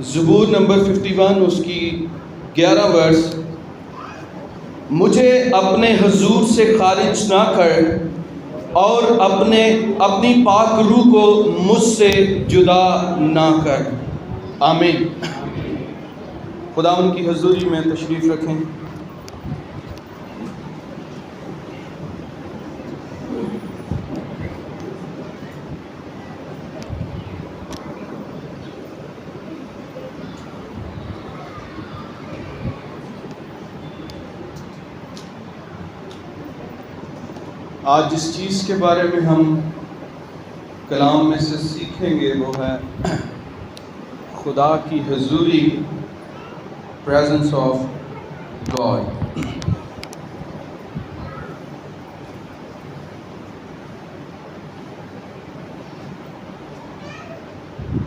زبور نمبر 51 اس کی 11 ورس، مجھے اپنے حضور سے خارج نہ کر اور اپنی پاک روح کو مجھ سے جدا نہ کر۔ آمین۔ خدا ان کی حضوری میں تشریف رکھیں۔ آج جس چیز کے بارے میں ہم کلام میں سے سیکھیں گے وہ ہے خدا کی حضوری، پریزنس آف گاڈ۔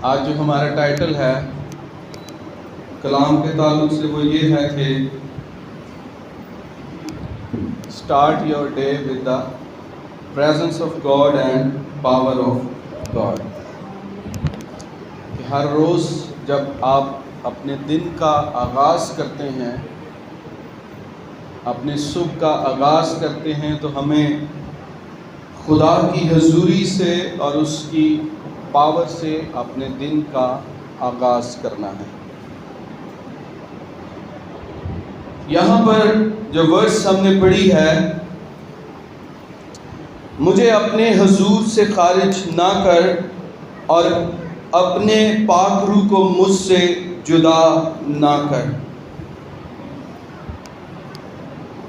آج جو ہمارا ٹائٹل ہے کلام کے تعلق سے وہ یہ ہے کہ start your day with the presence of God and power of God۔ کہ ہر روز جب آپ اپنے دن کا آغاز کرتے ہیں، اپنے صبح کا آغاز کرتے ہیں، تو ہمیں خدا کی حضوری سے اور اس کی پاور سے اپنے دن کا آغاز کرنا ہے۔ یہاں پر جو ورس ہم نے پڑھی ہے، مجھے اپنے حضور سے خارج نہ کر اور اپنے پاک روح کو مجھ سے جدا نہ کر۔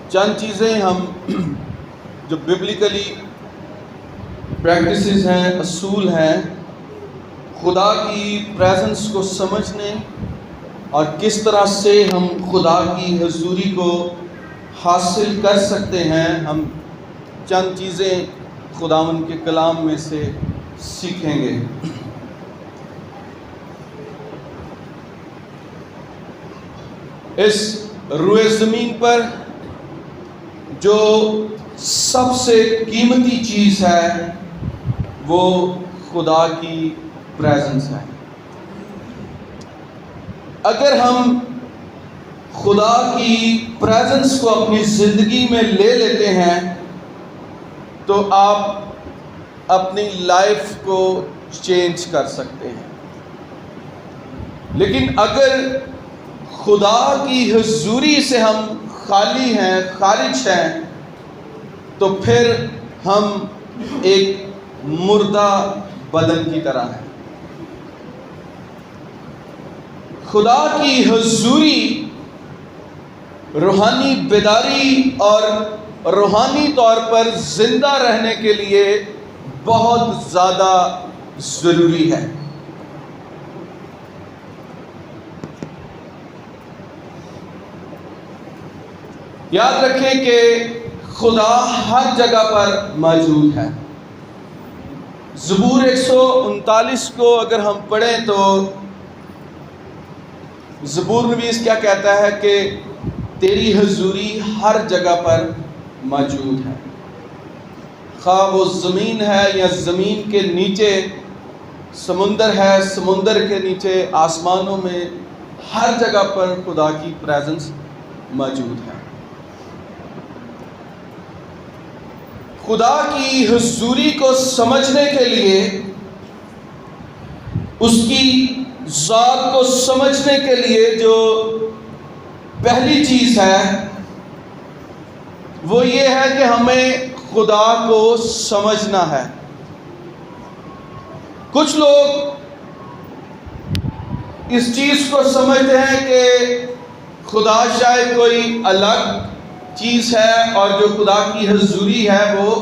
چند چیزیں ہم جو ببلیکلی پریکٹسز ہیں، اصول ہیں، خدا کی پریزنس کو سمجھنے اور کس طرح سے ہم خدا کی حضوری کو حاصل کر سکتے ہیں، ہم چند چیزیں خداوند کے کلام میں سے سیکھیں گے۔ اس روئے زمین پر جو سب سے قیمتی چیز ہے وہ خدا کی پریزنس ہے۔ اگر ہم خدا کی پریزنس کو اپنی زندگی میں لے لیتے ہیں تو آپ اپنی لائف کو چینج کر سکتے ہیں، لیکن اگر خدا کی حضوری سے ہم خالی ہیں، خارج ہیں، تو پھر ہم ایک مردہ بدن کی طرح ہیں۔ خدا کی حضوری روحانی بیداری اور روحانی طور پر زندہ رہنے کے لیے بہت زیادہ ضروری ہے۔ یاد رکھیں کہ خدا ہر جگہ پر موجود ہے۔ زبور 139 کو اگر ہم پڑھیں تو زبور نویس کیا کہتا ہے کہ تیری حضوری ہر جگہ پر موجود ہے، خواہ وہ زمین ہے یا زمین کے نیچے سمندر ہے، سمندر کے نیچے آسمانوں میں، ہر جگہ پر خدا کی پریزنس موجود ہے۔ خدا کی حضوری کو سمجھنے کے لیے، اس کی ذات کو سمجھنے کے لیے جو پہلی چیز ہے وہ یہ ہے کہ ہمیں خدا کو سمجھنا ہے۔ کچھ لوگ اس چیز کو سمجھتے ہیں کہ خدا شاید کوئی الگ چیز ہے اور جو خدا کی حضوری ہے وہ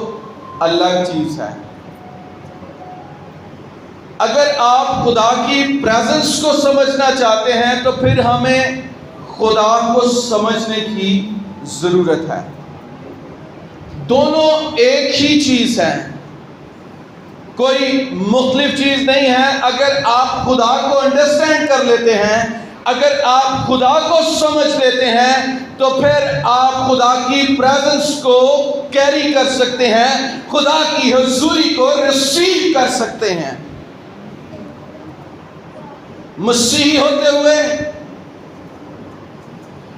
الگ چیز ہے۔ اگر آپ خدا کی پریزنس کو سمجھنا چاہتے ہیں تو پھر ہمیں خدا کو سمجھنے کی ضرورت ہے۔ دونوں ایک ہی چیز ہے، کوئی مختلف چیز نہیں ہے۔ اگر آپ خدا کو انڈرسٹینڈ کر لیتے ہیں، اگر آپ خدا کو سمجھ لیتے ہیں تو پھر آپ خدا کی پریزنس کو کیری کر سکتے ہیں، خدا کی حضوری کو ریسیو کر سکتے ہیں۔ مسیحی ہوتے ہوئے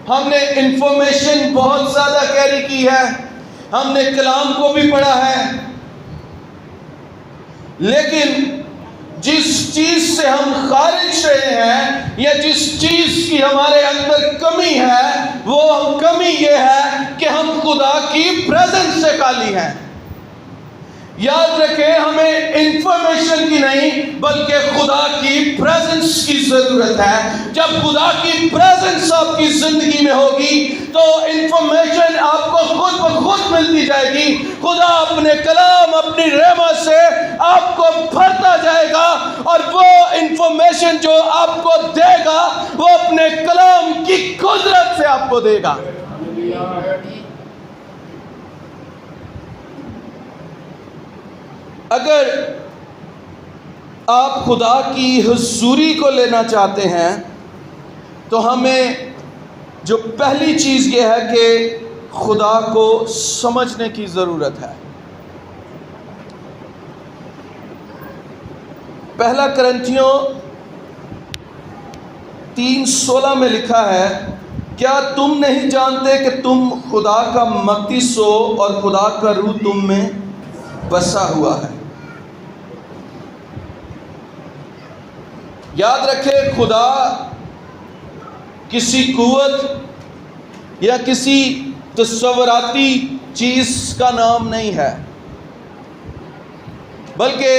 ہم نے انفارمیشن بہت زیادہ کیری کی ہے، ہم نے کلام کو بھی پڑھا ہے، لیکن جس چیز سے ہم خارج رہے ہیں یا جس چیز کی ہمارے اندر کمی ہے، وہ کمی یہ ہے کہ ہم خدا کی پریزنس سے خالی ہیں۔ یاد رکھیں، ہمیں انفارمیشن کی نہیں بلکہ خدا کی پریزنس کی ضرورت ہے۔ جب خدا کی پریزنس آپ کی زندگی میں ہوگی تو انفارمیشن آپ کو خود بخود ملتی جائے گی۔ خدا اپنے کلام، اپنی رحمت سے آپ کو بھرتا جائے گا، اور وہ انفارمیشن جو آپ کو دے گا وہ اپنے کلام کی قدرت سے آپ کو دے گا۔ اگر آپ خدا کی حضوری کو لینا چاہتے ہیں تو ہمیں جو پہلی چیز یہ ہے کہ خدا کو سمجھنے کی ضرورت ہے۔ پہلا کرنتھیوں 3:16 میں لکھا ہے، کیا تم نہیں جانتے کہ تم خدا کا مقدس ہو اور خدا کا روح تم میں بسا ہوا ہے؟ یاد رکھیں، خدا کسی قوت یا کسی تصوراتی چیز کا نام نہیں ہے، بلکہ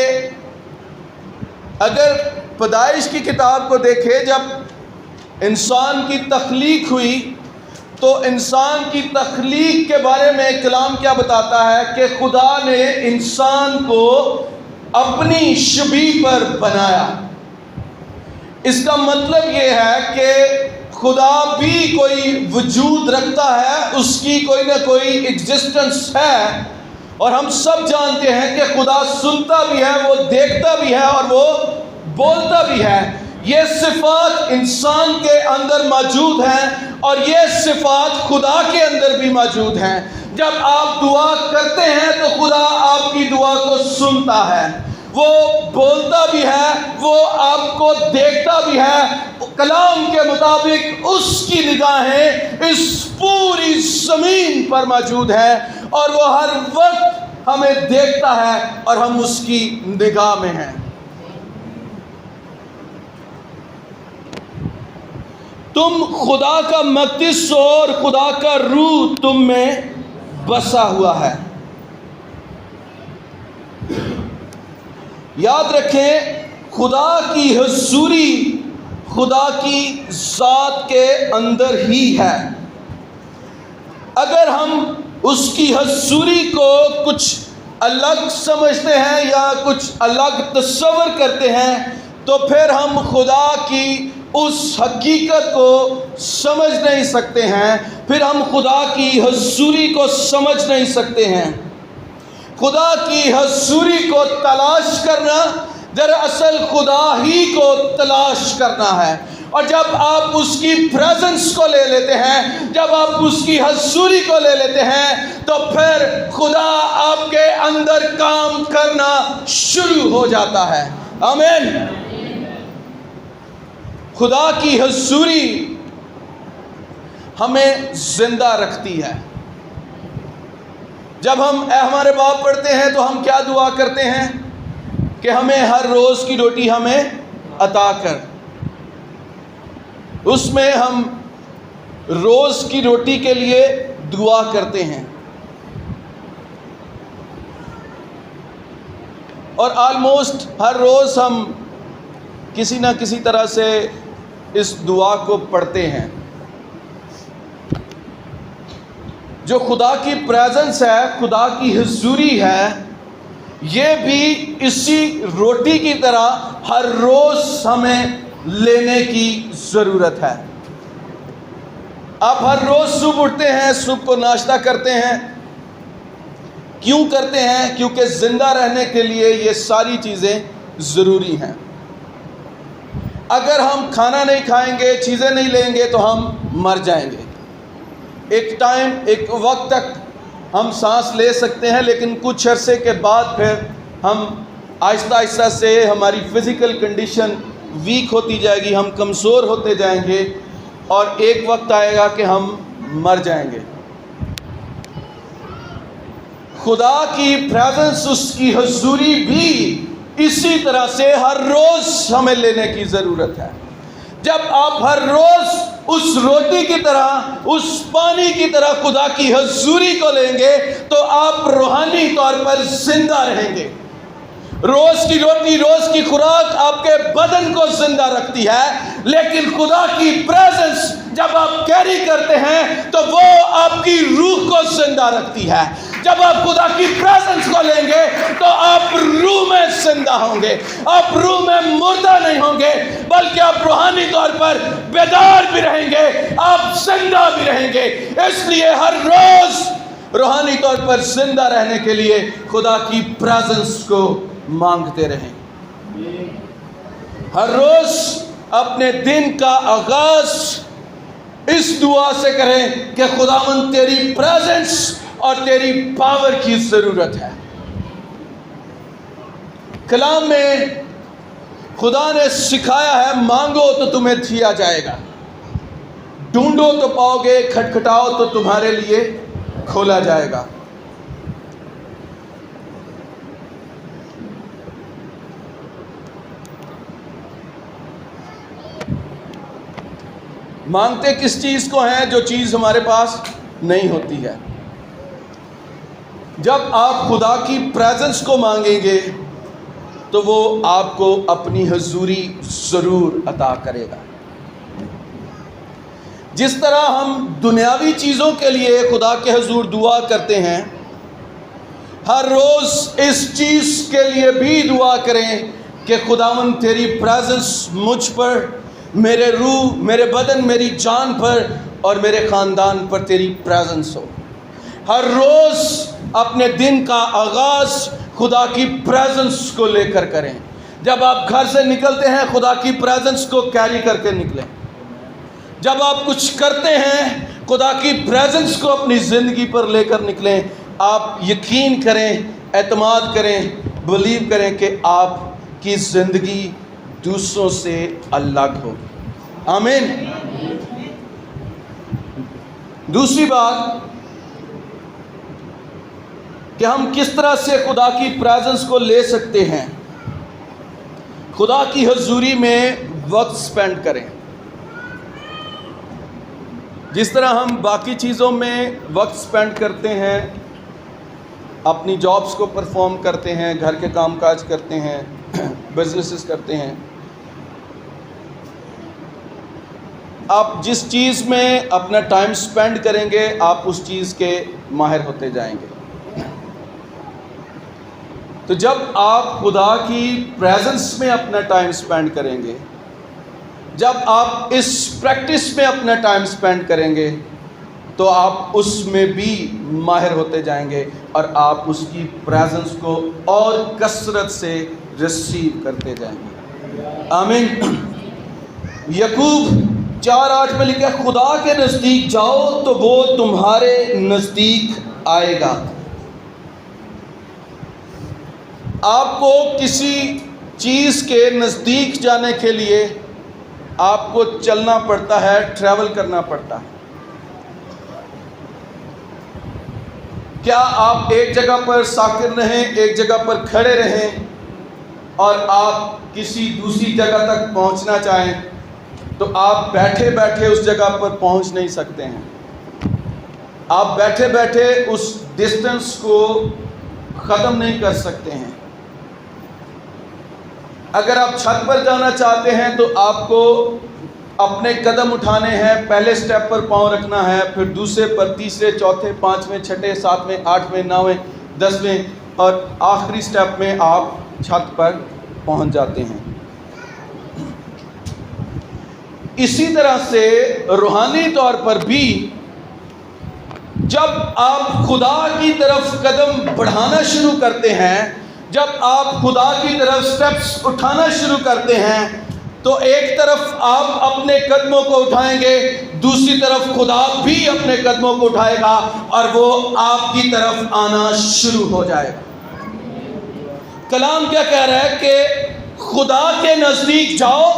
اگر پیدائش کی کتاب کو دیکھیں، جب انسان کی تخلیق ہوئی تو انسان کی تخلیق کے بارے میں کلام کیا بتاتا ہے کہ خدا نے انسان کو اپنی شبیہ پر بنایا۔ اس کا مطلب یہ ہے کہ خدا بھی کوئی وجود رکھتا ہے، اس کی کوئی نہ کوئی ایگزسٹنس ہے، اور ہم سب جانتے ہیں کہ خدا سنتا بھی ہے، وہ دیکھتا بھی ہے اور وہ بولتا بھی ہے۔ یہ صفات انسان کے اندر موجود ہیں اور یہ صفات خدا کے اندر بھی موجود ہیں۔ جب آپ دعا کرتے ہیں تو خدا آپ کی دعا کو سنتا ہے، وہ بولتا بھی ہے، وہ آپ کو دیکھتا بھی ہے۔ کلام کے مطابق اس کی نگاہیں اس پوری زمین پر موجود ہیں اور وہ ہر وقت ہمیں دیکھتا ہے اور ہم اس کی نگاہ میں ہیں۔ تم خدا کا مقدس ہو اور خدا کا روح تم میں بسا ہوا ہے۔ یاد رکھیں، خدا کی حضوری خدا کی ذات کے اندر ہی ہے۔ اگر ہم اس کی حضوری کو کچھ الگ سمجھتے ہیں یا کچھ الگ تصور کرتے ہیں تو پھر ہم خدا کی اس حقیقت کو سمجھ نہیں سکتے ہیں، پھر ہم خدا کی حضوری کو سمجھ نہیں سکتے ہیں۔ خدا کی حضوری کو تلاش کرنا دراصل خدا ہی کو تلاش کرنا ہے، اور جب آپ اس کی پریزنس کو لے لیتے ہیں، جب آپ اس کی حضوری کو لے لیتے ہیں تو پھر خدا آپ کے اندر کام کرنا شروع ہو جاتا ہے۔ آمین۔ خدا کی حضوری ہمیں زندہ رکھتی ہے۔ جب ہم اے ہمارے باپ پڑھتے ہیں تو ہم کیا دعا کرتے ہیں کہ ہمیں ہر روز کی روٹی ہمیں عطا کر۔ اس میں ہم روز کی روٹی کے لیے دعا کرتے ہیں، اور آلموسٹ ہر روز ہم کسی نہ کسی طرح سے اس دعا کو پڑھتے ہیں۔ جو خدا کی پریزنس ہے، خدا کی حضوری ہے، یہ بھی اسی روٹی کی طرح ہر روز ہمیں لینے کی ضرورت ہے۔ آپ ہر روز صبح اٹھتے ہیں، صبح کو ناشتہ کرتے ہیں، کیوں کرتے ہیں؟ کیونکہ زندہ رہنے کے لیے یہ ساری چیزیں ضروری ہیں۔ اگر ہم کھانا نہیں کھائیں گے، چیزیں نہیں لیں گے تو ہم مر جائیں گے۔ ایک وقت تک ہم سانس لے سکتے ہیں، لیکن کچھ عرصے کے بعد پھر ہم آہستہ آہستہ سے ہماری فزیکل کنڈیشن ویک ہوتی جائے گی، ہم کمزور ہوتے جائیں گے اور ایک وقت آئے گا کہ ہم مر جائیں گے۔ خدا کی پریزنس، اس کی حضوری بھی اسی طرح سے ہر روز ہمیں لینے کی ضرورت ہے۔ جب آپ ہر روز اس روٹی کی طرح، اس پانی کی طرح خدا کی حضوری کو لیں گے تو آپ روحانی طور پر زندہ رہیں گے۔ روز کی روٹی، روز کی خوراک آپ کے بدن کو زندہ رکھتی ہے، لیکن خدا کی پریزنس جب آپ کیری کرتے ہیں تو وہ آپ کی روح کو زندہ رکھتی ہے۔ جب آپ خدا کی پریزنس کو لیں گے تو آپ روح میں زندہ ہوں گے، آپ روح میں مردہ نہیں ہوں گے، بلکہ آپ روحانی طور پر بیدار بھی رہیں گے، آپ زندہ بھی رہیں گے۔ اس لیے ہر روز روحانی طور پر زندہ رہنے کے لیے خدا کی پریزنس کو مانگتے رہیں۔ ہر روز اپنے دن کا آغاز اس دعا سے کریں کہ خداوند تیری پریزنس اور تیری پاور کی ضرورت ہے۔ کلام میں خدا نے سکھایا ہے، مانگو تو تمہیں دیا جائے گا، ڈھونڈو تو پاؤ گے، کھٹکھٹاؤ تو تمہارے لیے کھولا جائے گا۔ مانگتے کس چیز کو ہیں؟ جو چیز ہمارے پاس نہیں ہوتی ہے۔ جب آپ خدا کی پریزنس کو مانگیں گے تو وہ آپ کو اپنی حضوری ضرور عطا کرے گا۔ جس طرح ہم دنیاوی چیزوں کے لیے خدا کے حضور دعا کرتے ہیں، ہر روز اس چیز کے لیے بھی دعا کریں کہ خداوند تیری پریزنس مجھ پر، میرے روح، میرے بدن، میری جان پر اور میرے خاندان پر تیری پریزنس ہو۔ ہر روز اپنے دن کا آغاز خدا کی پریزنس کو لے کر کریں۔ جب آپ گھر سے نکلتے ہیں خدا کی پریزنس کو کیری کر کے نکلیں۔ جب آپ کچھ کرتے ہیں خدا کی پریزنس کو اپنی زندگی پر لے کر نکلیں۔ آپ یقین کریں، اعتماد کریں، بلیو کریں کہ آپ کی زندگی دوسروں سے الگ ہوگی۔ آمین۔ دوسری بات کہ ہم کس طرح سے خدا کی پریزنس کو لے سکتے ہیں۔ خدا کی حضوری میں وقت سپینڈ کریں۔ جس طرح ہم باقی چیزوں میں وقت سپینڈ کرتے ہیں، اپنی جابز کو پرفارم کرتے ہیں، گھر کے کام کاج کرتے ہیں، بزنسز کرتے ہیں، آپ جس چیز میں اپنا ٹائم سپینڈ کریں گے آپ اس چیز کے ماہر ہوتے جائیں گے۔ تو جب آپ خدا کی پریزنس میں اپنا ٹائم سپینڈ کریں گے، جب آپ اس پریکٹس میں اپنا ٹائم سپینڈ کریں گے تو آپ اس میں بھی ماہر ہوتے جائیں گے اور آپ اس کی پریزنس کو اور کثرت سے ریسیو کرتے جائیں گے۔ آمین۔ یعقوب 4:8 میں لکھا ہے، خدا کے نزدیک جاؤ تو وہ تمہارے نزدیک آئے گا۔ آپ کو کسی چیز کے نزدیک جانے کے لیے آپ کو چلنا پڑتا ہے، ٹریول کرنا پڑتا ہے۔ کیا آپ ایک جگہ پر ساکن رہیں، ایک جگہ پر کھڑے رہیں اور آپ کسی دوسری جگہ تک پہنچنا چاہیں تو آپ بیٹھے بیٹھے اس جگہ پر پہنچ نہیں سکتے ہیں۔ آپ بیٹھے بیٹھے اس ڈسٹنس کو ختم نہیں کر سکتے ہیں۔ اگر آپ چھت پر جانا چاہتے ہیں تو آپ کو اپنے قدم اٹھانے ہیں، پہلے سٹیپ پر پاؤں رکھنا ہے، پھر دوسرے پر، تیسرے، چوتھے، پانچویں، چھٹے، ساتویں، آٹھویں، نویں، 10ویں اور آخری سٹیپ میں آپ چھت پر پہنچ جاتے ہیں۔ اسی طرح سے روحانی طور پر بھی جب آپ خدا کی طرف قدم بڑھانا شروع کرتے ہیں، جب آپ خدا کی طرف سٹیپس اٹھانا شروع کرتے ہیں تو ایک طرف آپ اپنے قدموں کو اٹھائیں گے، دوسری طرف خدا بھی اپنے قدموں کو اٹھائے گا اور وہ آپ کی طرف آنا شروع ہو جائے گا۔ کلام کیا کہہ رہا ہے کہ خدا کے نزدیک جاؤ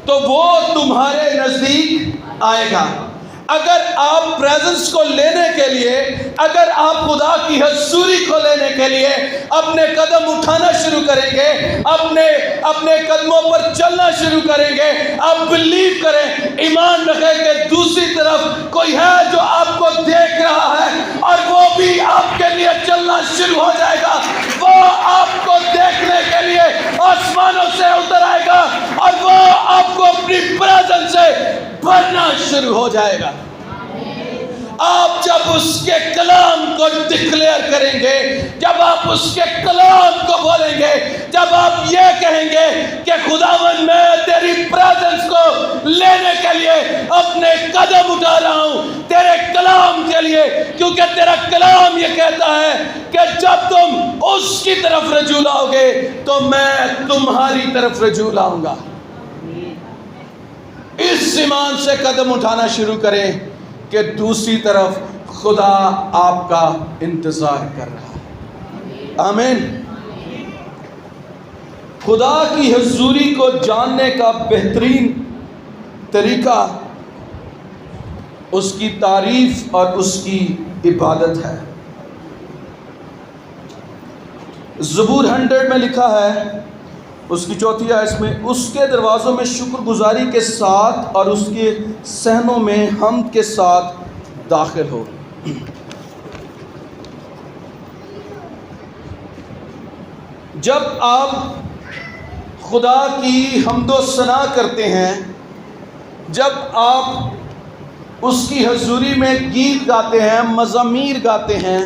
تو وہ تمہارے نزدیک آئے گا۔ اگر آپ پریزنس کو لینے کے لیے، اگر آپ خدا کی حضوری کو لینے کے لیے اپنے قدم اٹھانا شروع کریں گے، اپنے قدموں پر چلنا شروع کریں گے، آپ بلیو کریں، ایمان رکھیں کہ دوسری طرف کوئی ہے جو آپ کو دیکھ رہا ہے اور وہ بھی آپ کے لیے چلنا شروع ہو جائے گا۔ وہ آپ کو دیکھنے کے لیے آسمانوں سے اتر آئے گا اور وہ آپ کو اپنی پریزنس سے بھرنا شروع ہو جائے گا۔ آپ جب اس کے کلام کو ڈکلیئر کریں گے، جب آپ اس کے کلام کو بولیں گے، جب آپ یہ کہیں گے کہ خداوند میں تیری پریزنس کو لینے کے لیے اپنے قدم اٹھا رہا ہوں تیرے کلام کے لیے، کیونکہ تیرا کلام یہ کہتا ہے کہ جب تم اس کی طرف رجوع لاؤ گے تو میں تمہاری طرف رجوع لاؤں گا۔ اس ایمان سے قدم اٹھانا شروع کریں کہ دوسری طرف خدا آپ کا انتظار کر رہا ہے۔ آمین۔ خدا کی حضوری کو جاننے کا بہترین طریقہ اس کی تعریف اور اس کی عبادت ہے۔ زبور 100 میں لکھا ہے، اس کی 4 آیت میں، اس کے دروازوں میں شکر گزاری کے ساتھ اور اس کے صحنوں میں حمد کے ساتھ داخل ہو۔ جب آپ خدا کی حمد و ثنا کرتے ہیں، جب آپ اس کی حضوری میں گیت گاتے ہیں، مزامیر گاتے ہیں،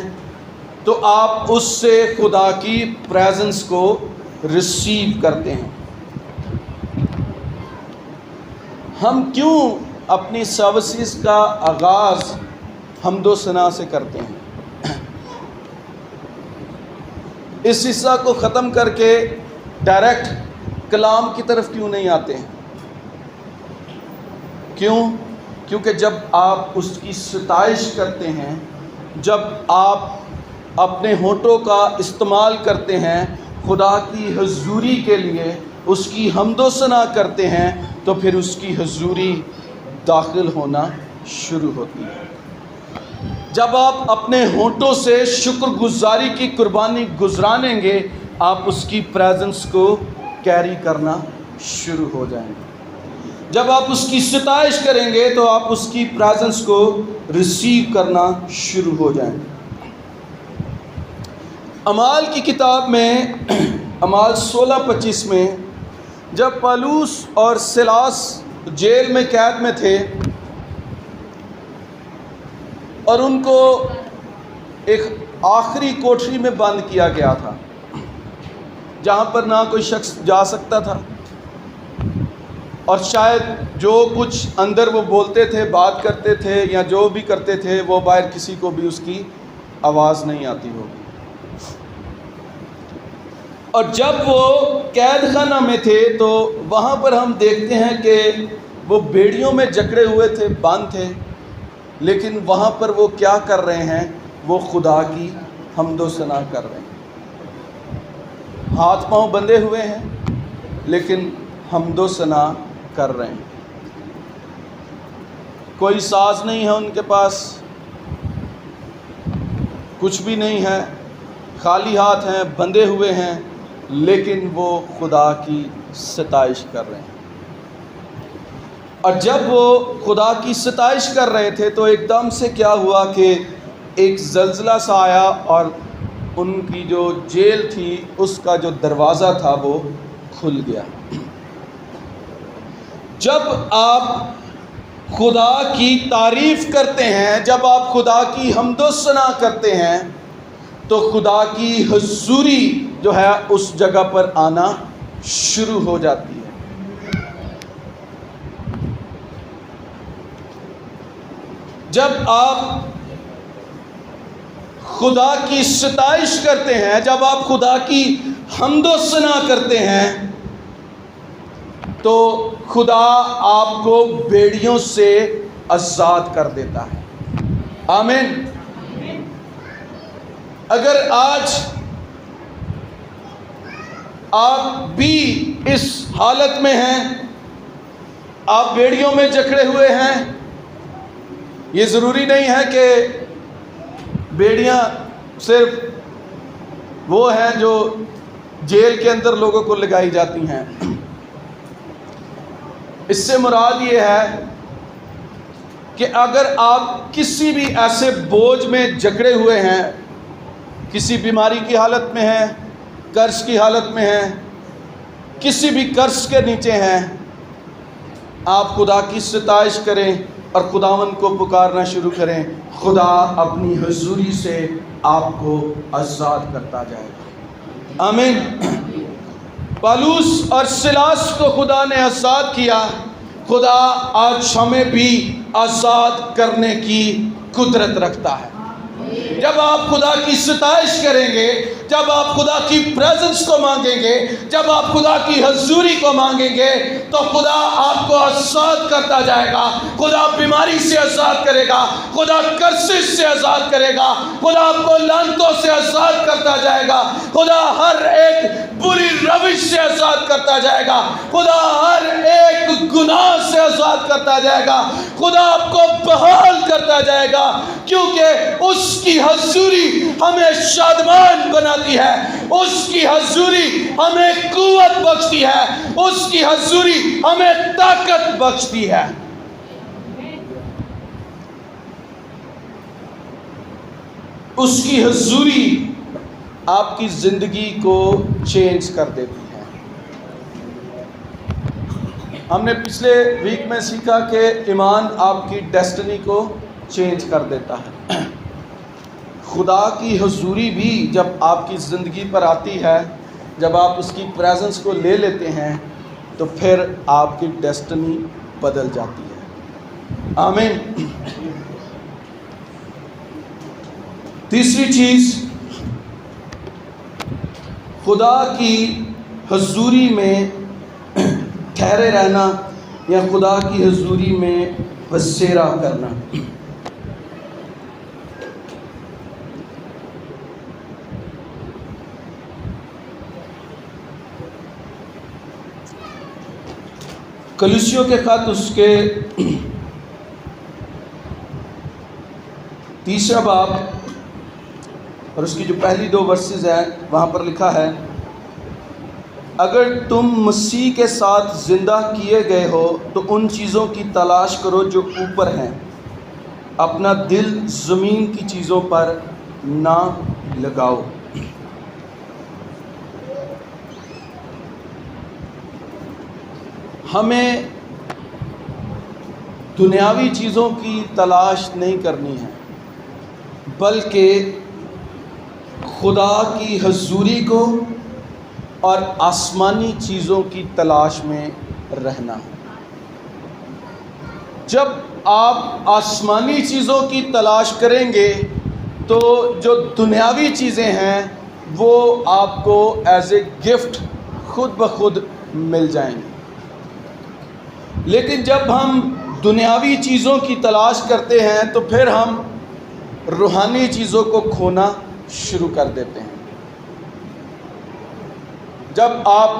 تو آپ اس سے خدا کی پریزنس کو ریسیو کرتے ہیں۔ ہم کیوں اپنی سروسز کا آغاز حمد و ثنا سے کرتے ہیں؟ اس حصہ کو ختم کر کے ڈائریکٹ کلام کی طرف کیوں نہیں آتے ہیں؟ کیونکہ جب آپ اس کی ستائش کرتے ہیں، جب آپ اپنے ہونٹوں کا استعمال کرتے ہیں خدا کی حضوری کے لیے، اس کی حمد و ثنا کرتے ہیں، تو پھر اس کی حضوری داخل ہونا شروع ہوتی ہے۔ جب آپ اپنے ہونٹوں سے شکر گزاری کی قربانی گزرانیں گے، آپ اس کی پریزنس کو کیری کرنا شروع ہو جائیں گے۔ جب آپ اس کی ستائش کریں گے تو آپ اس کی پریزنس کو ریسیو کرنا شروع ہو جائیں گے۔ اعمال کی کتاب میں، اعمال 16:25 میں، جب پالوس اور سیلاس جیل میں قید میں تھے اور ان کو ایک آخری کوٹری میں بند کیا گیا تھا، جہاں پر نہ کوئی شخص جا سکتا تھا، اور شاید جو کچھ اندر وہ بولتے تھے، بات کرتے تھے یا جو بھی کرتے تھے، وہ باہر کسی کو بھی اس کی آواز نہیں آتی ہوگی۔ اور جب وہ قید خانہ میں تھے تو وہاں پر ہم دیکھتے ہیں کہ وہ بیڑیوں میں جکڑے ہوئے تھے، بند تھے، لیکن وہاں پر وہ کیا کر رہے ہیں؟ وہ خدا کی حمد و ثنا کر رہے ہیں۔ ہاتھ پاؤں بندھے ہوئے ہیں لیکن حمد و ثنا کر رہے ہیں۔ کوئی ساز نہیں ہے ان کے پاس، کچھ بھی نہیں ہے، خالی ہاتھ ہیں، بندھے ہوئے ہیں، لیکن وہ خدا کی ستائش کر رہے ہیں۔ اور جب وہ خدا کی ستائش کر رہے تھے تو ایک دم سے کیا ہوا کہ ایک زلزلہ سا آیا اور ان کی جو جیل تھی اس کا جو دروازہ تھا وہ کھل گیا۔ جب آپ خدا کی تعریف کرتے ہیں، جب آپ خدا کی حمد و ثنا کرتے ہیں، تو خدا کی حضوری جو ہے اس جگہ پر آنا شروع ہو جاتی ہے۔ جب آپ خدا کی ستائش کرتے ہیں، جب آپ خدا کی حمد و ثنا کرتے ہیں، تو خدا آپ کو بیڑیوں سے آزاد کر دیتا ہے۔ آمین۔ اگر آج آپ بھی اس حالت میں ہیں، آپ بیڑیوں میں جکڑے ہوئے ہیں. یہ ضروری نہیں ہے کہ بیڑیاں صرف وہ ہیں جو جیل کے اندر لوگوں کو لگائی جاتی ہیں. اس سے مراد یہ ہے کہ اگر آپ کسی بھی ایسے بوجھ میں جکڑے ہوئے ہیں، کسی بیماری کی حالت میں ہیں، قرض کی حالت میں ہیں، کسی بھی قرض کے نیچے ہیں، آپ خدا کی ستائش کریں اور خداوند کو پکارنا شروع کریں. خدا اپنی حضوری سے آپ کو آزاد کرتا جائے گا. آمین. پالوس اور سلاس کو خدا نے آزاد کیا. خدا آج ہمیں بھی آزاد کرنے کی قدرت رکھتا ہے. جب آپ خدا کی ستائش کریں گے، جب آپ خدا کی پریزنس کو مانگیں گے، جب آپ خدا کی حضوری کو مانگیں گے، تو خدا آپ کو آزاد کرتا جائے گا. خدا بیماری سے آزاد کرے گا، خدا کرسش سے آزاد کرے گا، خدا آپ کو لعنتوں سے آزاد کرتا جائے گا، خدا ہر ایک بری روش سے آزاد کرتا جائے گا، خدا ہر ایک گناہ سے آزاد کرتا جائے گا، خدا آپ کو بحال کرتا جائے گا. کیونکہ اس کی حضوری ہمیں شادمان بناتی ہے، اس کی حضوری ہمیں قوت بخشتی ہے، اس کی حضوری ہمیں طاقت بخشتی ہے. اس کی حضوری آپ کی زندگی کو چینج کر دیتی ہے. ہم نے پچھلے ویک میں سیکھا کہ ایمان آپ کی ڈیسٹنی کو چینج کر دیتا ہے. خدا کی حضوری بھی جب آپ کی زندگی پر آتی ہے، جب آپ اس کی پریزنس کو لے لیتے ہیں، تو پھر آپ کی ڈیسٹنی بدل جاتی ہے. آمین. تیسری چیز، خدا کی حضوری میں ٹھہرے رہنا یا خدا کی حضوری میں بسیرا کرنا. کلیسیوں کے خط اس کے 3 باب اور اس کی جو پہلی 2 ورسز ہیں، وہاں پر لکھا ہے، اگر تم مسیح کے ساتھ زندہ کیے گئے ہو تو ان چیزوں کی تلاش کرو جو اوپر ہیں، اپنا دل زمین کی چیزوں پر نہ لگاؤ. ہمیں دنیاوی چیزوں کی تلاش نہیں کرنی ہے، بلکہ خدا کی حضوری کو اور آسمانی چیزوں کی تلاش میں رہنا. جب آپ آسمانی چیزوں کی تلاش کریں گے تو جو دنیاوی چیزیں ہیں وہ آپ کو ایز اے گفٹ خود بخود مل جائیں گی. لیکن جب ہم دنیاوی چیزوں کی تلاش کرتے ہیں تو پھر ہم روحانی چیزوں کو کھونا شروع کر دیتے ہیں. جب آپ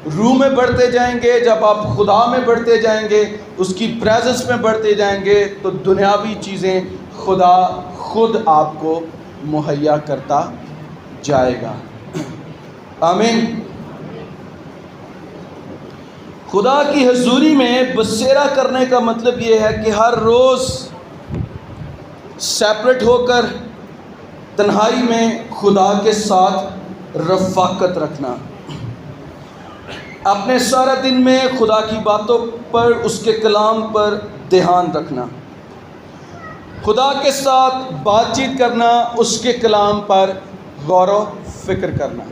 روح میں بڑھتے جائیں گے، جب آپ خدا میں بڑھتے جائیں گے، اس کی پریزنس میں بڑھتے جائیں گے، تو دنیاوی چیزیں خدا خود آپ کو مہیا کرتا جائے گا. آمین. خدا کی حضوری میں بسیرا کرنے کا مطلب یہ ہے کہ ہر روز سیپریٹ ہو کر تنہائی میں خدا کے ساتھ رفاقت رکھنا، اپنے سارا دن میں خدا کی باتوں پر، اس کے کلام پر دھیان رکھنا، خدا کے ساتھ بات چیت کرنا، اس کے کلام پر غور و فکر کرنا.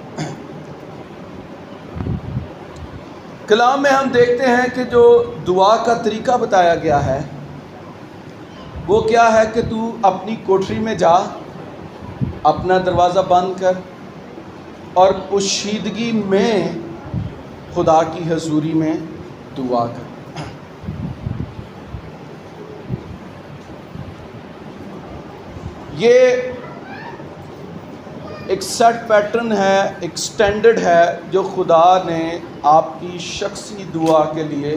کلام میں ہم دیکھتے ہیں کہ جو دعا کا طریقہ بتایا گیا ہے وہ کیا ہے کہ تو اپنی کوٹری میں جا، اپنا دروازہ بند کر اور پوشیدگی میں خدا کی حضوری میں دعا کر. یہ ایک سیٹ پیٹرن ہے، ایک سٹینڈرڈ ہے جو خدا نے آپ کی شخصی دعا کے لیے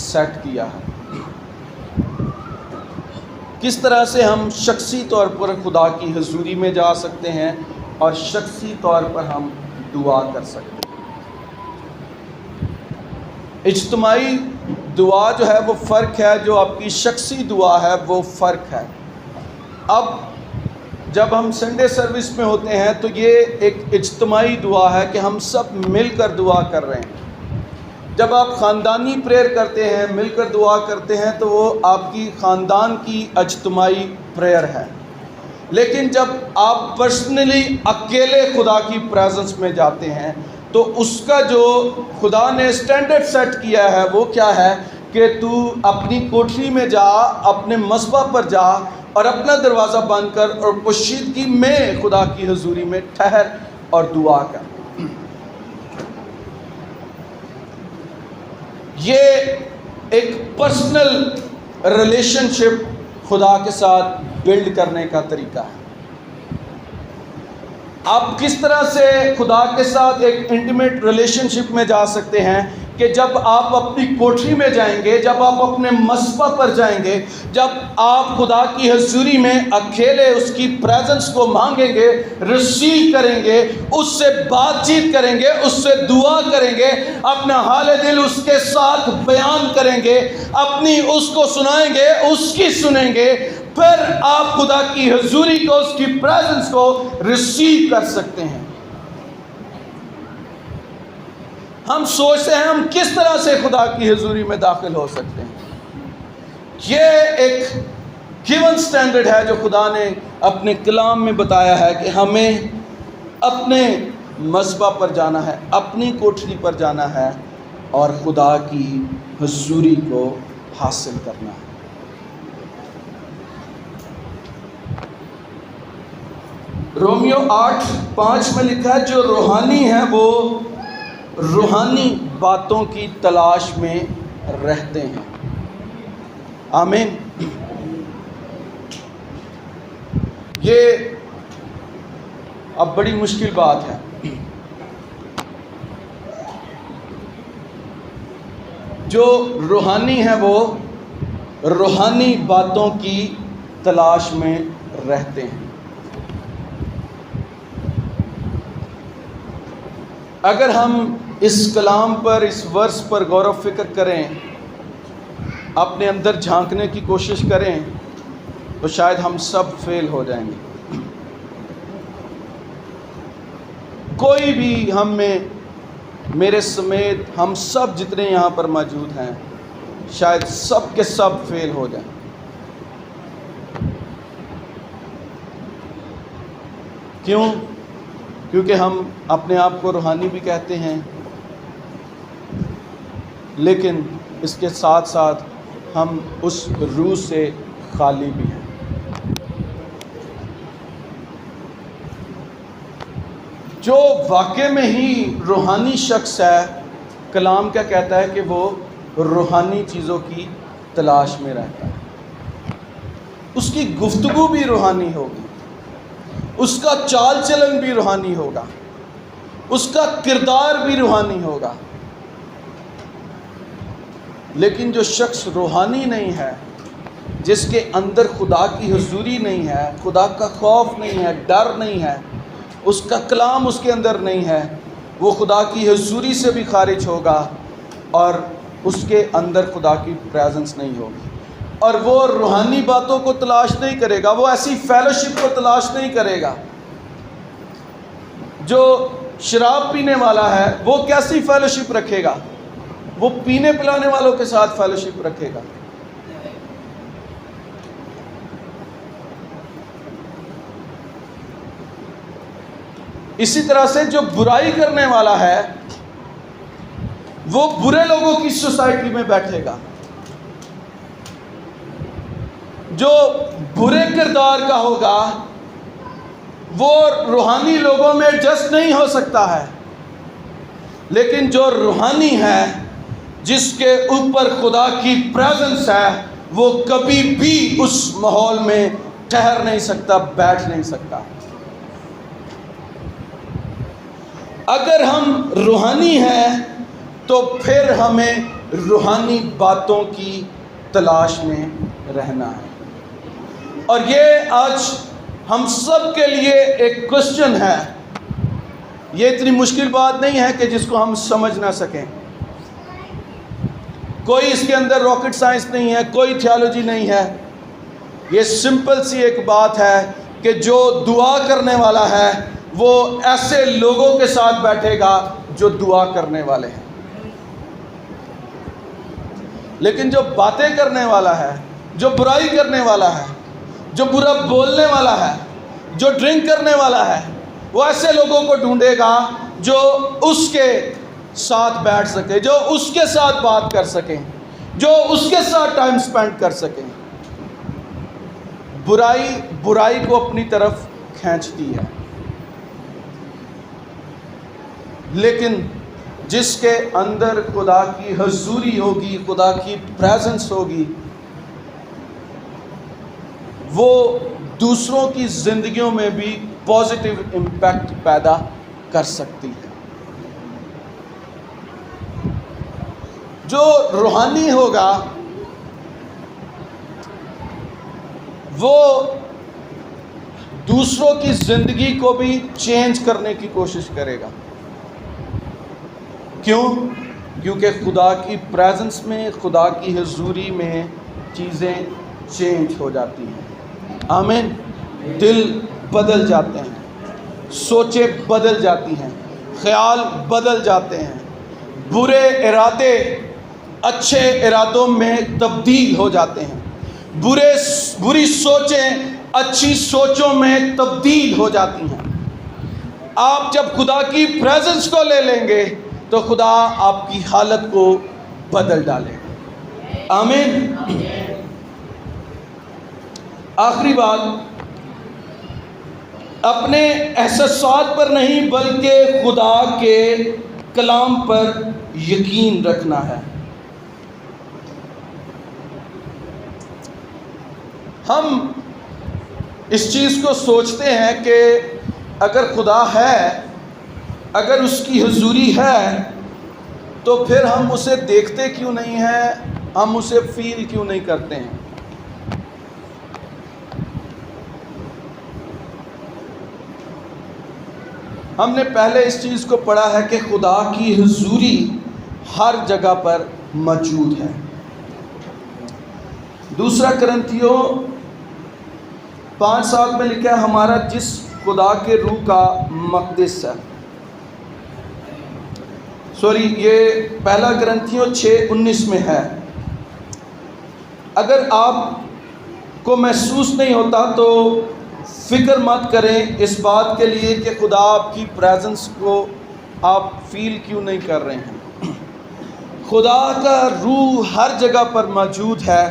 سیٹ کیا ہے۔ کس طرح سے ہم شخصی طور پر خدا کی حضوری میں جا سکتے ہیں اور شخصی طور پر ہم دعا کر سکتے ہیں۔ اجتماعی دعا جو ہے وہ فرق ہے، جو آپ کی شخصی دعا ہے وہ فرق ہے۔ اب جب ہم سنڈے سروس میں ہوتے ہیں تو یہ ایک اجتماعی دعا ہے کہ ہم سب مل کر دعا کر رہے ہیں۔ جب آپ خاندانی پریئر کرتے ہیں، مل کر دعا کرتے ہیں، تو وہ آپ کی خاندان کی اجتماعی پریئر ہے۔ لیکن جب آپ پرسنلی اکیلے خدا کی پریزنس میں جاتے ہیں تو اس کا جو خدا نے سٹینڈرڈ سیٹ کیا ہے وہ کیا ہے کہ تو اپنی کوٹری میں جا، اپنے مصباح پر جا اور اپنا دروازہ بند کر اور پوشیدگی میں خدا کی حضوری میں ٹھہر اور دعا کر۔ یہ ایک پرسنل ریلیشن شپ خدا کے ساتھ بلڈ کرنے کا طریقہ ہے۔ آپ کس طرح سے خدا کے ساتھ ایک انٹیمیٹ ریلیشن شپ میں جا سکتے ہیں کہ جب آپ اپنی کوٹری میں جائیں گے، جب آپ اپنے مصباح پر جائیں گے، جب آپ خدا کی حضوری میں اکیلے اس کی پریزنس کو مانگیں گے، ریسیو کریں گے، اس سے بات چیت کریں گے، اس سے دعا کریں گے، اپنا حال دل اس کے ساتھ بیان کریں گے، اپنی اس کو سنائیں گے، اس کی سنیں گے، پھر آپ خدا کی حضوری کو، اس کی پریزنس کو ریسیو کر سکتے ہیں۔ ہم سوچتے ہیں ہم کس طرح سے خدا کی حضوری میں داخل ہو سکتے ہیں۔ یہ ایک گیون سٹینڈرڈ ہے جو خدا نے اپنے کلام میں بتایا ہے کہ ہمیں اپنے مصباح پر جانا ہے، اپنی کوٹری پر جانا ہے اور خدا کی حضوری کو حاصل کرنا ہے۔ رومیو 8:5 میں لکھا ہے جو روحانی ہے وہ روحانی باتوں کی تلاش میں رہتے ہیں۔ آمین۔ یہ اب بڑی مشکل بات ہے۔ جو روحانی ہے وہ روحانی باتوں کی تلاش میں رہتے ہیں۔ اگر ہم اس کلام پر، اس ورس پر غور و فکر کریں، اپنے اندر جھانکنے کی کوشش کریں تو شاید ہم سب فیل ہو جائیں گے۔ کوئی بھی ہم میں، میرے سمیت ہم سب جتنے یہاں پر موجود ہیں، شاید سب کے سب فیل ہو جائیں۔ کیوں؟ کیونکہ ہم اپنے آپ کو روحانی بھی کہتے ہیں، لیکن اس کے ساتھ ساتھ ہم اس روح سے خالی بھی ہیں۔ جو واقع میں ہی روحانی شخص ہے، کلام کیا کہتا ہے کہ وہ روحانی چیزوں کی تلاش میں رہتا ہے۔ اس کی گفتگو بھی روحانی ہوگی، اس کا چال چلن بھی روحانی ہوگا، اس کا کردار بھی روحانی ہوگا۔ لیکن جو شخص روحانی نہیں ہے، جس کے اندر خدا کی حضوری نہیں ہے، خدا کا خوف نہیں ہے، ڈر نہیں ہے، اس کا کلام اس کے اندر نہیں ہے، وہ خدا کی حضوری سے بھی خارج ہوگا اور اس کے اندر خدا کی پریزنس نہیں ہوگی، اور وہ روحانی باتوں کو تلاش نہیں کرے گا، وہ ایسی فیلوشپ کو تلاش نہیں کرے گا۔ جو شراب پینے والا ہے وہ کیسی فیلوشپ رکھے گا؟ وہ پینے پلانے والوں کے ساتھ فیلوشپ رکھے گا۔ اسی طرح سے جو برائی کرنے والا ہے وہ برے لوگوں کی سوسائٹی میں بیٹھے گا۔ جو برے کردار کا ہوگا وہ روحانی لوگوں میں ایڈجسٹ نہیں ہو سکتا ہے، لیکن جو روحانی ہے، جس کے اوپر خدا کی پریزنس ہے، وہ کبھی بھی اس ماحول میں ٹھہر نہیں سکتا، بیٹھ نہیں سکتا۔ اگر ہم روحانی ہیں تو پھر ہمیں روحانی باتوں کی تلاش میں رہنا ہے. اور یہ آج ہم سب کے لیے ایک کوشچن ہے. یہ اتنی مشکل بات نہیں ہے کہ جس کو ہم سمجھ نہ سکیں. کوئی اس کے اندر راکٹ سائنس نہیں ہے، کوئی تھیالوجی نہیں ہے. یہ سمپل سی ایک بات ہے کہ جو دعا کرنے والا ہے وہ ایسے لوگوں کے ساتھ بیٹھے گا جو دعا کرنے والے ہیں. لیکن جو باتیں کرنے والا ہے، جو برائی کرنے والا ہے، جو برا بولنے والا ہے، جو ڈرنک کرنے والا ہے، وہ ایسے لوگوں کو ڈھونڈے گا جو اس کے ساتھ بیٹھ سکے، جو اس کے ساتھ بات کر سکیں، جو اس کے ساتھ ٹائم سپینڈ کر سکیں. برائی کو اپنی طرف کھینچتی ہے، لیکن جس کے اندر خدا کی حضوری ہوگی، خدا کی پریزنس ہوگی، وہ دوسروں کی زندگیوں میں بھی پازیٹیو امپیکٹ پیدا کر سکتی ہے. جو روحانی ہوگا وہ دوسروں کی زندگی کو بھی چینج کرنے کی کوشش کرے گا. کیوں؟ کیونکہ خدا کی پریزنس میں، خدا کی حضوری میں چیزیں چینج ہو جاتی ہیں. آمین. دل بدل جاتے ہیں، سوچیں بدل جاتی ہیں، خیال بدل جاتے ہیں، برے ارادے اچھے ارادوں میں تبدیل ہو جاتے ہیں، بری سوچیں اچھی سوچوں میں تبدیل ہو جاتی ہیں. آپ جب خدا کی پریزنس کو لے لیں گے تو خدا آپ کی حالت کو بدل ڈالے گا. آمین. آخری بات، اپنے احساسات پر نہیں بلکہ خدا کے کلام پر یقین رکھنا ہے. ہم اس چیز کو سوچتے ہیں کہ اگر خدا ہے، اگر اس کی حضوری ہے تو پھر ہم اسے دیکھتے کیوں نہیں ہیں، ہم اسے فیل کیوں نہیں کرتے ہیں. ہم نے پہلے اس چیز کو پڑھا ہے کہ خدا کی حضوری ہر جگہ پر موجود ہے. دوسرا کرنتھیوں 5:7 میں لکھا ہے ہمارا جسم خدا کے روح کا مقدس ہے. یہ پہلا کرنتھیوں 6:19 میں ہے. اگر آپ کو محسوس نہیں ہوتا تو فکر مت کریں اس بات کے لیے کہ خدا آپ کی پریزنس کو آپ فیل کیوں نہیں کر رہے ہیں. خدا کا روح ہر جگہ پر موجود ہے،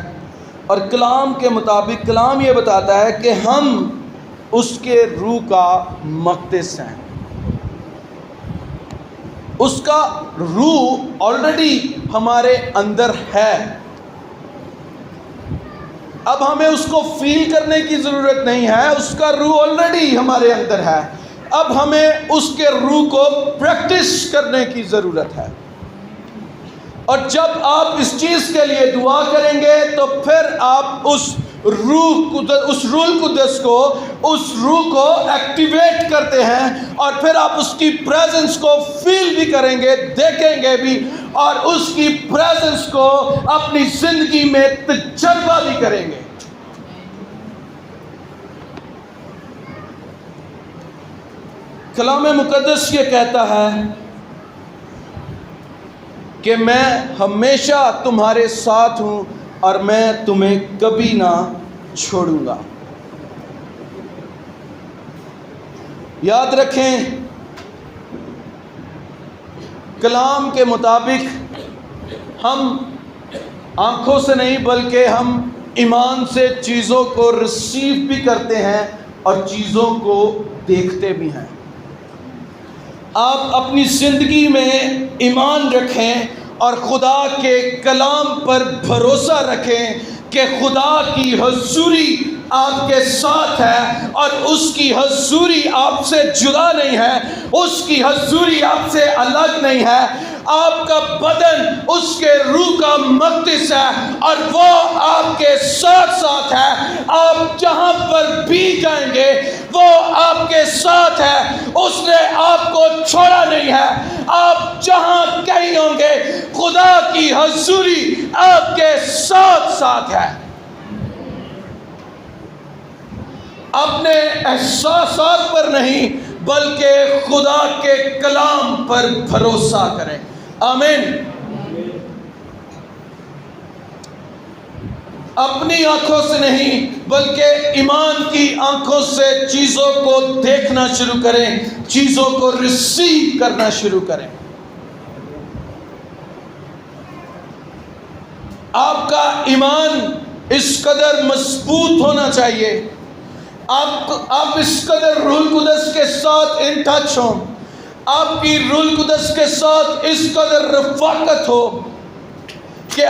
اور کلام کے مطابق کلام یہ بتاتا ہے کہ ہم اس کے روح کا مقدس ہیں. اس کا روح آلریڈی ہمارے اندر ہے. اب ہمیں اس کو فیل کرنے کی ضرورت نہیں ہے، اس کا روح آلریڈی ہمارے اندر ہے. اب ہمیں اس کے روح کو پریکٹس کرنے کی ضرورت ہے. اور جب آپ اس چیز کے لیے دعا کریں گے تو پھر آپ اس روح القدس کو، اس روح کو ایکٹیویٹ کرتے ہیں، اور پھر آپ اس کی پریزنس کو فیل بھی کریں گے، دیکھیں گے بھی، اور اس کی پریزنس کو اپنی زندگی میں تجربہ بھی کریں گے. کلام مقدس یہ کہتا ہے کہ میں ہمیشہ تمہارے ساتھ ہوں اور میں تمہیں کبھی نہ چھوڑوں گا. یاد رکھیں، کلام کے مطابق ہم آنکھوں سے نہیں بلکہ ہم ایمان سے چیزوں کو ریسیو بھی کرتے ہیں اور چیزوں کو دیکھتے بھی ہیں. آپ اپنی زندگی میں ایمان رکھیں اور خدا کے کلام پر بھروسہ رکھیں کہ خدا کی حضوری آپ کے ساتھ ہے اور اس کی حضوری آپ سے جدا نہیں ہے، اس کی حضوری آپ سے الگ نہیں ہے۔ آپ کا بدن اس کے روح کا مقدس ہے اور وہ آپ کے ساتھ ساتھ ہے۔ آپ جہاں پر بھی جائیں گے وہ آپ کے ساتھ ہے، اس نے آپ کو چھوڑا نہیں ہے۔ آپ جہاں کہیں ہوں گے خدا کی حضوری آپ کے ساتھ ساتھ ہے۔ اپنے احساسات پر نہیں بلکہ خدا کے کلام پر بھروسہ کریں۔ آمین۔ اپنی آنکھوں سے نہیں بلکہ ایمان کی آنکھوں سے چیزوں کو دیکھنا شروع کریں، چیزوں کو ریسیو کرنا شروع کریں۔ آپ کا ایمان اس قدر مضبوط ہونا چاہیے، آپ اس قدر روح القدس کے ساتھ ان ٹچ ہوں، آپ کی روح القدس کے ساتھ اس قدر رفاقت ہو کہ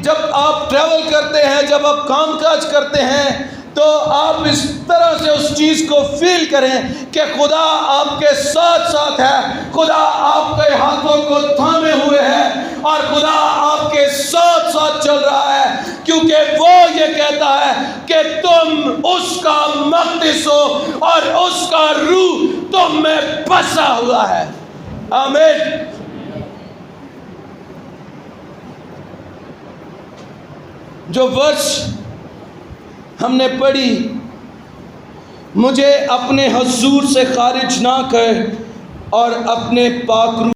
جب آپ ٹریول کرتے ہیں، جب آپ کام کاج کرتے ہیں تو آپ اس طرح سے اس چیز کو فیل کریں کہ خدا آپ کے ساتھ ساتھ ہے، خدا آپ کے ہاتھوں کو تھامے ہوئے ہے اور خدا آپ کے ساتھ ساتھ چل رہا ہے، کیونکہ وہ یہ کہتا ہے کہ تم اس کا مقدس ہو اور اس کا روح تم میں بسا ہوا ہے۔ آمین۔ جو ورس ہم نے پڑھی، مجھے اپنے حضور سے خارج نہ کر اور اپنے پاک روح